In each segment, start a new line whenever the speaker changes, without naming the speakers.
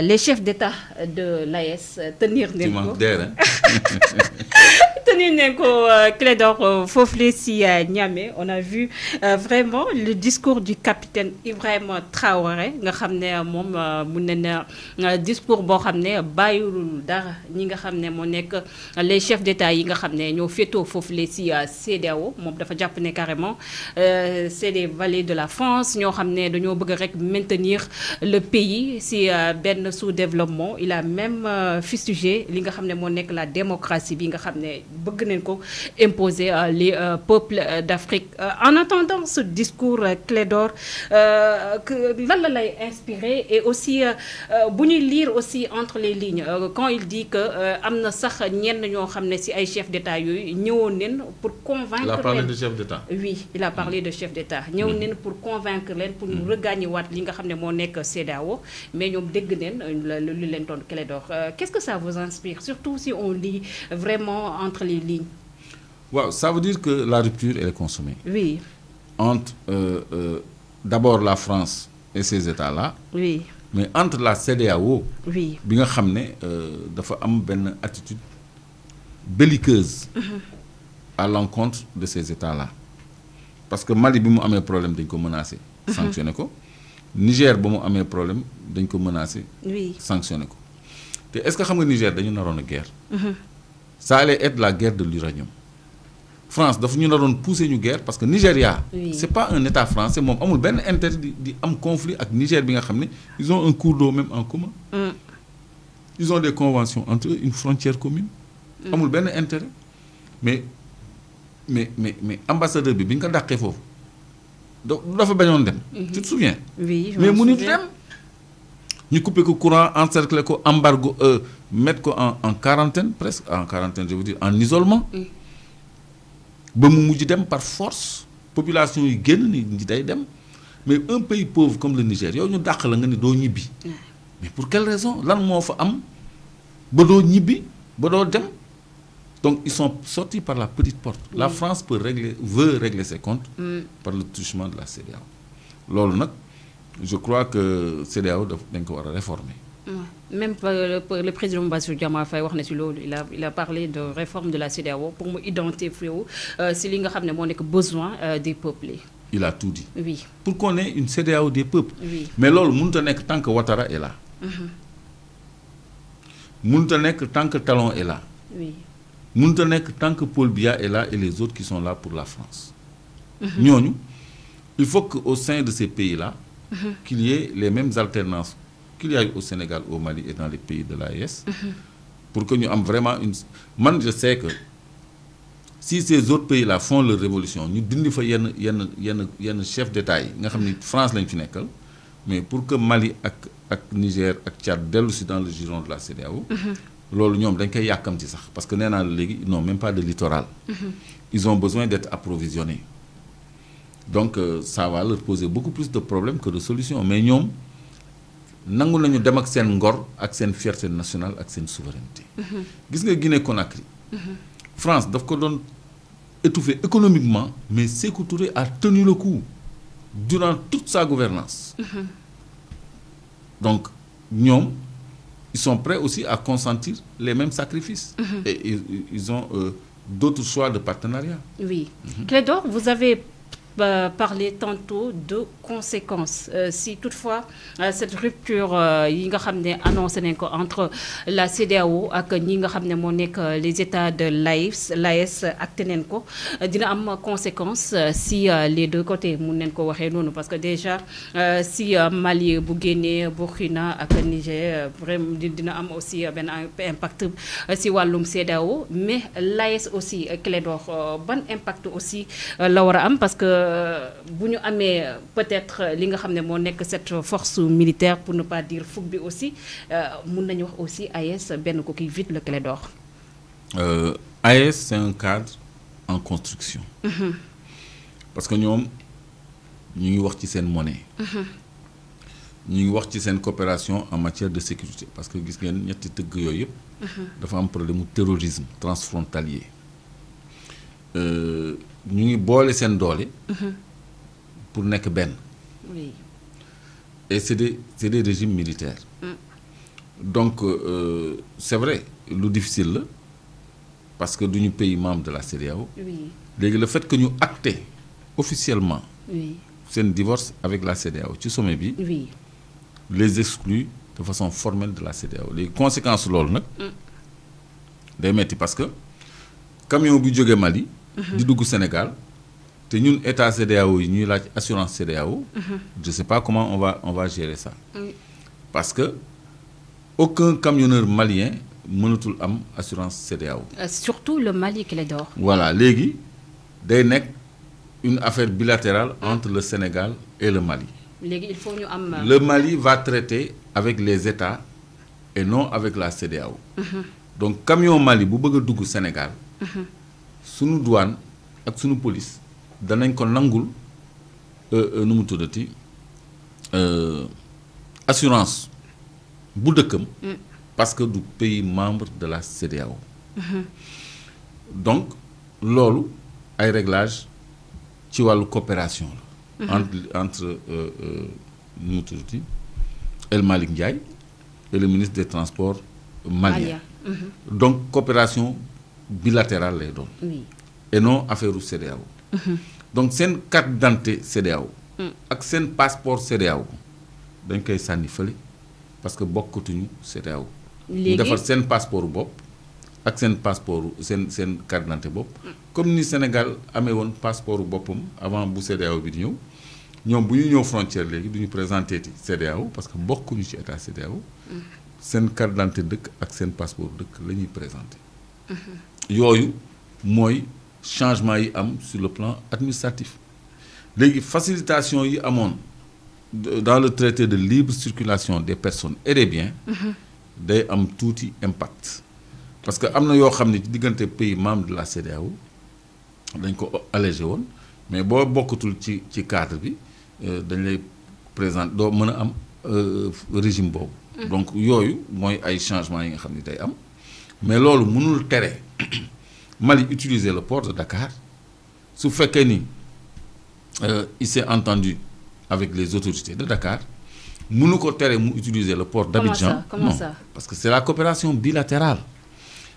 Les chefs d'État de l'AES tenir nañ ko tenir nañ ko Clédor foofu si Niamey. On a vu vraiment le discours du capitaine Ibrahima Traoré nga xam ne moom mun na discours boo xam ne bàyyiwul dara ñi nga xam ne moo nekk les chefs d'État yi nga xam ne ñoo féetoo foofu si CEDEAO moom dafa jàpp ne carrément c'est des valets de la France ñoo xam ne dañoo bëgg rek maintenir le pays si benn sous-développement. Il a même fustigé li nga xam ne moo nekk la démocratie bi nga xam ne bëgg nañ ko imposer les peuples d'Afrique. En entendant ce discours, Clédor, lan la lay inspiré et aussi bu ñuy lire aussi entre les lignes quand il dit que am na sax ñenn ñoo xam ne si ay chefs d'État yooyu ñëwoon nañ pour convaincre.
Il a parlé de chef d'État.
Oui, il a parlé de chef d'État. ñëwoon nañ pour convaincre leen pour ñu regagner waat li nga xam ne moo nekk CEDEAO mais ñoom dégg neen lu leen doon Clédor. Qu'est-ce que ça vous inspire, surtout si on lit vraiment entre les lignes?
Wow, ça veut dire que la rupture elle est consommée.
Oui.
Entre d'abord la France et ces États-là.
Oui.
Mais entre la CEDEAO.
Oui.
bi nga xam ne dafa am benn attitude belliqueuse. À l'encontre de ces États-là. Parce que Mali bi mu amee problème dañ ko menacé. Sanctionné ko. Niger ba mu amee problème dañ ko menacé.
Oui.
Sanctionné ko. te est-ce que xam nga Niger dañu naroon a guerre. Ça allait être la guerre de l'uranium. France dafa ñu naroon pousser ñu guerre parce que Nigeria.
Oui.
C'est pas un État français moom amul benn intérêt di am conflit ak Niger bi nga xam ne ils ont un cours d'eau même en commun. Ils ont des conventions entre eux, une frontière commune. amul benn intérêt mais ambassadeur bi ñu ko dàqee foofu dafa bañoon dem. Tu te souviens?
Oui,
mais mënut dem. ñu couper ko courant encercler ko embargo mettre ko en quarantaine presque en quarantaine je veux dire en isolement. ba mu mujj dem par force population yi génn ni day dem mais un pays pauvre comme le Niger yow ñu dàq la nga ni doo ñibbi. mais pour quelle raison lan moo fa am ba doo ñibbi ba doo dem. Donc ils sont sortis par la petite porte. La France veut régler ses comptes par le truchement de la CEDEAO. Loolu nag je crois que CEDEAO dañ ko war a réformer.
Même le président Bassirou Diomaye Faye wax na ci loolu il a parlé de réforme de la CEDEAO pour mu identifier si li nga xam ne moo nekk besoin des peuples.
Il a tout dit.
Oui.
Pour qu'on ait une CEDEAO des peuples.
Oui.
Mais loolu mënut a nekk tant que Ouattara est là. Mënut a nekk tant que Talon est là.
Oui.
mënut a nekk tant que Paul Biya est là et les autres qui sont là pour la France. ñooñu il faut que au sein de ces pays-là. qu'il y ait les mêmes alternances qu'il y a eu au Sénégal, au Mali et dans les pays de l'AES. Pour que nous ayons vraiment une... Moi, je sais que si ces autres pays-là font leur révolution, nous devons un chef d'État, France, mais pour que Mali, Niger et Tchad dellu aussi dans le giron de la CEDEAO, parce que ils n'ont même pas de littoral. Ils ont besoin d'être approvisionnés. Donc ça va leur poser beaucoup plus de problèmes que de solutions. Mais nous, nangu nañu dem ak seen ngor ak seen fierté nationale ak seen souveraineté. Gis nga Guinée-Conakry. France daf ko doon étouffer économiquement, mais Sékou Touré a tenu le coup durant toute sa gouvernance. Donc ñoom ils sont prêts aussi à consentir les mêmes sacrifices. Et ils ont d'autres choix de partenariat. Oui.
Clédor, vous avez parler tantôt de conséquences. Si toutefois cette rupture yi nga xamné annoncé nañ ko entre la CEDEAO ak ñi nga xamné mo nek les États de l'AES acté nañ ko dina am conséquence si les deux côtés mun nañ ko waxé noonu parce que déjà si Mali bu génnee Burkina ak Niger vraiment dina am aussi ben impact si walum CEDEAO mais l'AES aussi Clédor ban impact aussi la wara am parce que bu ñu amee peut-être li nga xam ne moo nekk cette force militaire pour ne pas dire fukk bi aussi mun nañu wax aussi AES benn ko kii vite le Clédor.
AES c'est un cadre en construction. Parce que ñoom ñu ngi wax ci seen monnaie. ñu ngi wax ci seen coopération en matière de sécurité parce que gis ngeen ñetti tëgg yooyu yëpp. dafa am problème mu terrorisme transfrontalier. ñu ngi boole seen doole. pour nekk benn.
Oui.
Et c'est des régimes militaires. Donc c'est vrai lu difficile la parce que duñu pays membre de la CEDEAO.
Oui.
Léegi le fait que ñu acté officiellement.
Oui.
seen divorce avec la CEDEAO ci sommet bi.
Oui.
les exclut de façon formelle de la CEDEAO. Les conséquences loolu nag. day metti parce que camion bu jógee Mali. di dugg Sénégal te ñun état CEDEAO yi ñuy laaj assurance CEDEAO. je sais pas comment on va gérer ça. Parce que aucun camionneur malien mënatul am assurance CEDEAO.
Surtout le Mali Clédor.
Voilà léegi day nekk une affaire bilatérale entre le Sénégal et le Mali.
Léegi il faut ñu am.
Le Mali va traiter avec les États et non avec la CEDEAO. Donc camion Mali bu bëgg a dugg Sénégal. sunu douane ak sunu police danañ ko nangul nu mu tuddati assurance bu dëkkam. Parce que du pays membre de la CEDEAO. Donc loolu ay réglages ci wàllu coopération la. entre nu mu tuddati El Malick Ndiaye et le ministre des Transports malien. Donc coopération bilatérale lay doon.
Oui.
Et non affaire u CEDEAO. Donc seen carte d'identité CEDEAO. ak seen passeport CEDEAO dañ koy sànni fële parce que bokkatuñu CEDEAO.
léegi
ñu defar seen passeport bopp ak seen passeport seen carte d'identité bopp. comme ni Sénégal amee woon passeport boppam avant bu CEDEAO bi di ñëw ñoom bu ñu ñëw frontière léegi du ñu présenté ci CEDEAO parce que bokkuñu ci état CEDEAO. seen carte d'identité dëkk ak seen passeport dëkk la ñuy présenté. yooyu mooy changement yi am sur le plan administratif. léegi facilitation yi amoon dans le traité de libre circulation des personnes et des biens. day am tuuti impact. parce que am na yoo xam ne ci diggante pays membre de la CEDEAO dañ ko allégé woon mais boo bokkatul ci cadre bi dañ lay présenter doo mën a am régime boobu. donc yooyu mooy ay changements yi nga xam ne day am mais loolu mënul tere Mali utiliser le port de Dakar su fekkee ni il s'est entendu avec les autorités de Dakar mënu ko tere mu utiliser le port d'Abidjan.
Comment ça?
Parce que c'est la coopération bilatérale.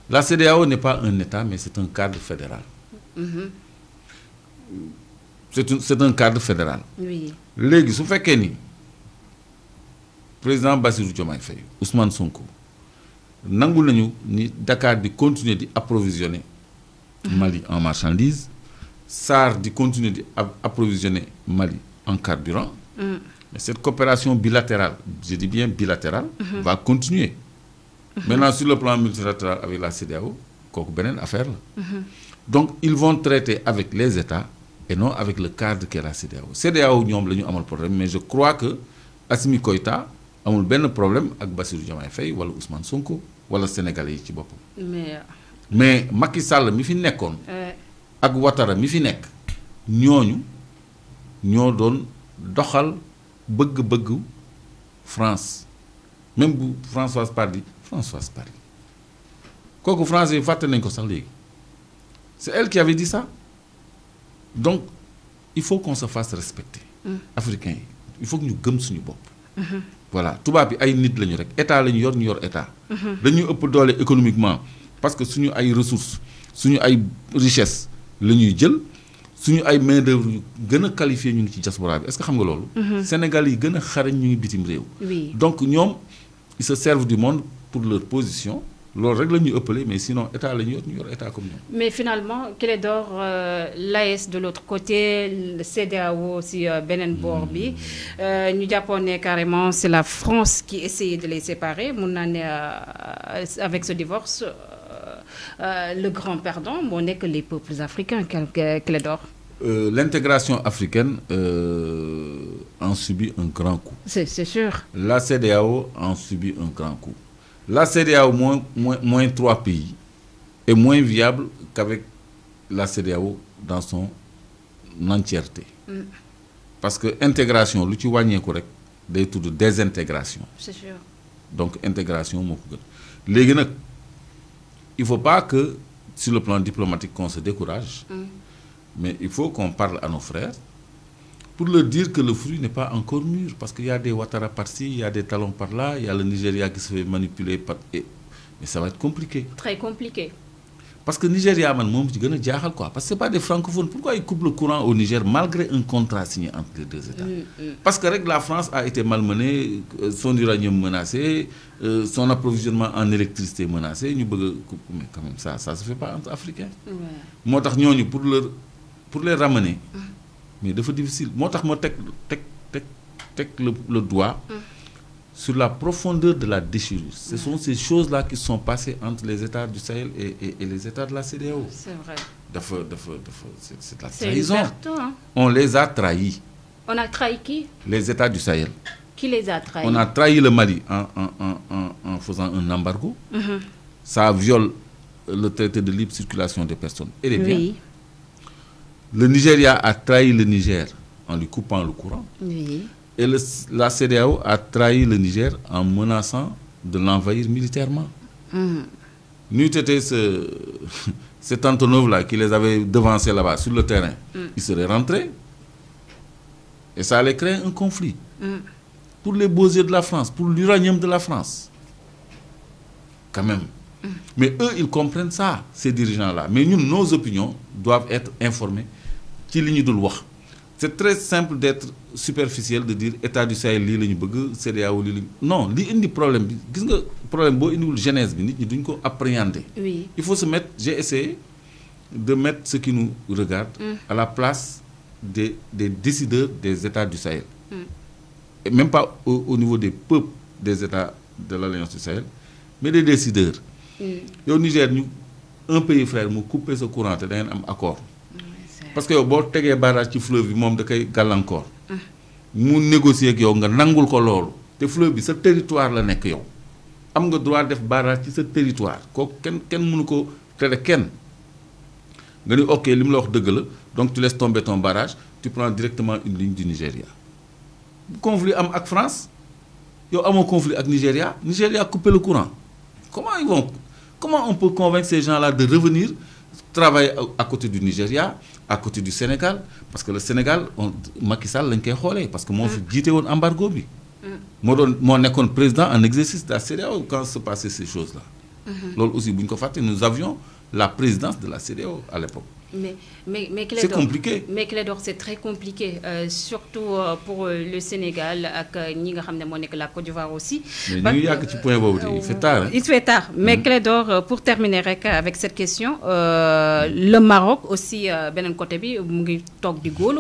La CEDEAO n'est pas un État mais c'est un cadre fédéral. C'est un cadre fédéral.
Oui.
léegi su fekkee ni président Bassirou Diomaye Faye Ousmane Sonko nangu nañu ni Dakar di continuer di approvisionner Mali en marchandises, SAR di continuer di approvisionner Mali en carburant. Mais cette coopération bilatérale, je dis bien bilatérale, va continuer. Maintenant sur le plan multilatéral avec la CEDEAO kooku beneen affaire la. Donc ils vont traiter avec les États et non avec le cadre qu'est la CEDEAO. CEDEAO ñoom la ñu amal problème mais je crois que Assimi Koïta amul benn problème ak Bassirou Diomaye Faye wala Ousmane Sonko wala Sénégalais yi ci boppam. mais Macky Sall mi fi nekkoon. ak Ouattara mi fi nekk. ñooñu ñoo doon doxal bëgg-bëggu France même bu Françoise Paradis kooku français yi fàtte nañ ko sax léegi c'est elle qui avait dit ça. Donc il faut qu'on se fasse respecter. Africains yi il faut que ñu gëm suñu bopp. voilà tubaab bi ay nit lañu rek état lañu yor ñu yor état. dañuy ëpp doole économiquement parce que suñu ay ressources suñu ay richesses la ñuy jël suñu ay main d'œuvre yu gën a qualifié ñu ngi ci diaspora bi est-ce que xam nga loolu. Sénégal yi gën a xarañ ñu ngi bitim réew. donc ñoom ils se servent du monde pour leur position. loolu rek la ñuy ëppale mais sinon état la ñu yor état comme ñoom.
mais finalement Clédor l'AES de l'autre côté le CEDEAO aussi beneen boor bi ñu jàppoon ne carrément c'est la France qui essayait de les séparer mun naa ne avec ce divorce le grand perdant moo nekk les peuples africains Clédor.
L'intégration africaine en subit un grand coup.
C'est sûr.
La CEDEAO en subit un grand coup. La CEDEAO moins 3 pays est moins viable qu'avec la CEDEAO dans son entièreté. Parce que intégration lu ci wàññeeku rek day tudd désintégration.
C'est sûr.
Donc intégration moo ko gën léegi nag il faut pas que sur le plan diplomatique qu'on se décourage. Mais il faut qu'on parle à nos frères pour leur dire que le fruit n'est pas encore mûr. Parce qu'il y a des Ouattara par-ci, il y a des talons par-là, il y a le Nigeria qui se fait manipuler par... Mais ça va être compliqué.
Très compliqué.
Parce que le Nigeria, quoi. Parce que ce pas des francophones. Pourquoi ils coupent le courant au Niger malgré un contrat signé entre les deux États? Parce que la France a été malmenée, son uranium menacé, son approvisionnement en électricité menacé. Mais quand même, ça ne se fait pas entre Africains. Moi, pour les ramener, mais c'est difficile. Moi, je le doigt sur la profondeur de la déchirure. Ce sont ces choses-là qui sont passées entre les États du Sahel et les États de la CEDEAO.
C'est vrai.
C'est de la trahison.
Hein?
On les a trahis.
On a trahi qui?
Les États du Sahel.
Qui les a trahis?
On a trahi le Mali en faisant un embargo. Ça viole le traité de libre circulation des personnes et des biens.
Oui.
Le Nigeria a trahi le Niger en lui coupant le courant.
Oui.
Et la CEDEAO a trahi le Niger en menaçant de l'envahir militairement. Nous étions cet Antonov-là qui les avait devancés là-bas sur le terrain. Ils seraient rentrés. Et ça allait créer un conflit. Pour les beaux yeux de la France, pour l'uranium de la France. Quand même. Mais eux, ils comprennent ça, ces dirigeants-là. Mais nous, nos opinions doivent être informées. C'est très simple d'être superficiel, de dire État du Sahel, CEDEAO, non, le problème, le problème, c'est genèse, nous devons appréhender.
Oui.
Il faut se mettre, j'ai essayé de mettre ce qui nous regarde à la place des décideurs des États du Sahel. Et même pas au niveau des peuples des États de l'Alliance du Sahel, mais des décideurs. Au Niger, un pays frère, nous coupé ce courant, et un accord. Parce que si tu as un barrage qui fleuve, tu as encore. Nous négocier avec eux, nangul ko lolu. Te fleuve bi sa territoire la nek yow. Am nga droit def barrage ci sa territoire. Ko ken mënu ko téré ken. Nga ni OK, lim la wax deug la. Donc tu laisses tomber ton barrage, tu prends directement une ligne du Nigeria. Conflit am ak France. Yow amo conflit ak Nigeria, Nigeria a coupé le courant. Comment on peut convaincre ces gens-là de revenir travailler à côté du Nigeria, à côté du Sénégal? Parce que le Sénégal, Macky Sall lañ koy xolé parce que mo fi jité won embargo bi. Mo nekkoon président en exercice de la CEDEAO quand se passaient ces choses-là. Lol aussi buñ ko faté, nous avions la présidence de la CEDEAO à l'époque.
Mais
c'est compliqué.
Mais Clédor, c'est très compliqué, surtout pour le Sénégal et la Côte d'Ivoire aussi.
Mais il fait tard. Hein?
Il fait tard. Mais Clédor, pour terminer avec cette question, le Maroc aussi, côté bi, mu ngi tok di góol